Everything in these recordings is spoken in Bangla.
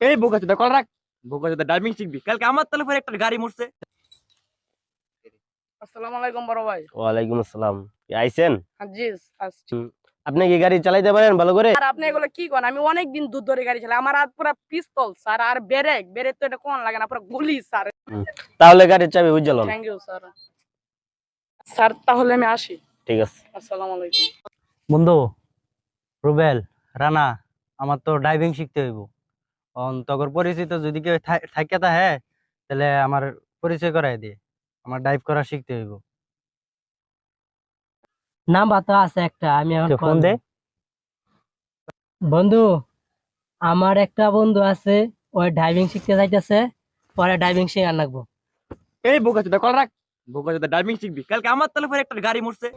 এই বোকাচোদা কল রাখ। বোকাচোদা ড্রাইভিং শিখবি, কালকে আমার তলে পরে একটা গাড়ি মরছে। আসসালামু আলাইকুম বড় ভাই। ওয়ালাইকুম আসসালাম। আইছেন? জি আসছি। আপনি কি গাড়ি চালাইতে পারেন ভালো করে? আর আপনি এগুলো কি করেন? আমি অনেক দিন দুধ ধরে গাড়ি চালাই, আমার হাত পুরো পিস্তল স্যার। আর ব্রেক ব্রেক তো এটা কোন লাগে না, পুরো গুলি স্যার। তাহলে গাড়ির চাবি বুঝলাম। Thank you sir. স্যার তাহলে আমি আসি। ঠিক আছে। আসসালামু আলাইকুম। বন্ধু রুবেল, রানা, আমার তো ড্রাইভিং শিখতে হইব। তগর পরিচিত যদি কেউ থাকে তা হ্যাঁ, তাহলে আমার পরিচয় করাই দিয়ে আমার ড্রাইভ করা শিখতে হইব। নাম্বার তো আছে একটা, আমি এখন ফোন দে। বন্ধু, আমার একটা বন্ধু আছে, ওই ড্রাইভিং শিখতে যাইতেছে, পরে ড্রাইভিং শেখার লাগবো। এই বোকাচোদা কল রাখ। বোকাচোদা ড্রাইভিং শিখবি, কালকে আমার তলে পরে একটা গাড়ি মরছে।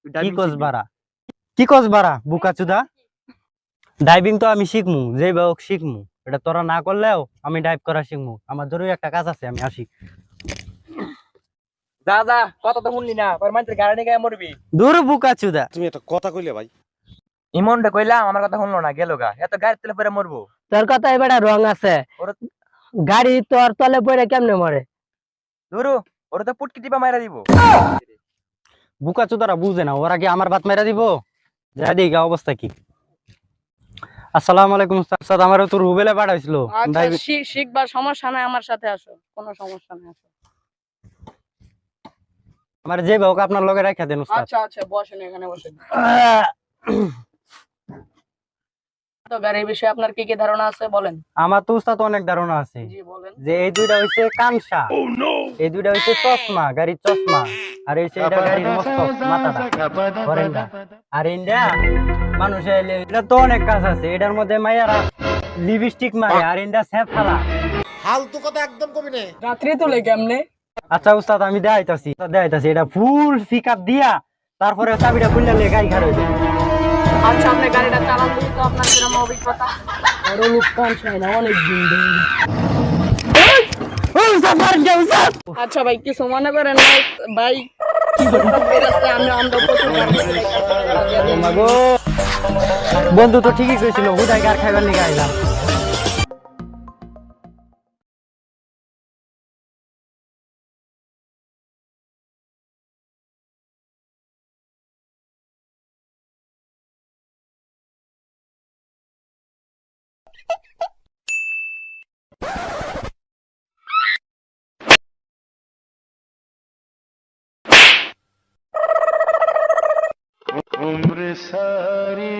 তুই কি driving কস শিখবি। বাড়া, কি কস বাড়া বুকাচুদা? ড্রাইভিং তো আমি শিখমু, যেই হোক শিখমু। এটা তোরা না করলেও আমি ড্রাইভ করা শিখমু। আমার জরুরি একটা কাজ আছে, আমি আসি। যা যা, কথা তো শুনলি না, পরে মানুষের গাড়ি নিয়ে গায়ে মরবি। দূর বুকাচুদা। তুমি একটা কথা কইলে ভাই। ইমনটা কইলাম, আমার কথা শুনলো না, গেল গা। এত গাড়ির তলে পরে মরবো। তোর কথা এবার রং আছে, ওরা গাড়ি তোর তলে পড়ে কেমনে মরে? ধরু, ওরা তো পুটকি টিপা মাইরা দিব। বুকাচুদারা বুঝে না, ওরা কি আমার বাত মেরা দিব? যা দিই গা অবস্থা কি। আসসালামু আলাইকুম স্যার, আমারও তো রুবেলে পাঠাইছিল। আচ্ছা শিখবার সমস্যা নাই, আমার সাথে আসো, কোনো সমস্যা নাই, আসো। আমার যে হোক আপনার লগে রাখা দেন উস্তাদ। আচ্ছা আচ্ছা, বসেন এখানে বসেন। তো গাড়ির বিষয়ে আপনার কি কি ধারণা আছে বলেন। আমার তো উস্তাদ অনেক ধারণা আছে, জি বলেন। যে এই দুইটা হইছে কানসা, এই দুইটা হইছে চশমা, গাড়ির চশমা। আর হইছে এটা গাড়ির মস্তক, মাথাটা, হরেন্ডা। আর ইন্ডিয়া মানুষের এটা তো অনেক কাজ আছে, এটার মধ্যে মাইয়ারা লিপস্টিক মারে, আর ইন্ডিয়া স্যাপ ফেলা। ফালতু কথা একদম কবি নে। রাত্রি তুলে কেমনে? আচ্ছা উস্তাদ, আমি দেখাইতাছি এটা ফুল পিকআপ দিয়া, তারপরে চাবিটা খুললে লে গাড়ি খারাপ হয়ে যায়। আচ্ছা আপনি গাড়িটা চালান দিই তো, আপনার কিরকম অভিজ্ঞতা? আরো লোকসান চাই না, অনেক দিন ধরে। আচ্ছা ভাই, কিছু মনে করেন না ভাই, কি করতে পেরেছে? আমরা প্রচুর গাড়ি চালাই। মাগো, বন্ধু তো ঠিকই কইছিল, হুদাই গার খাইবার লিগে আইলাম। उम्र सारी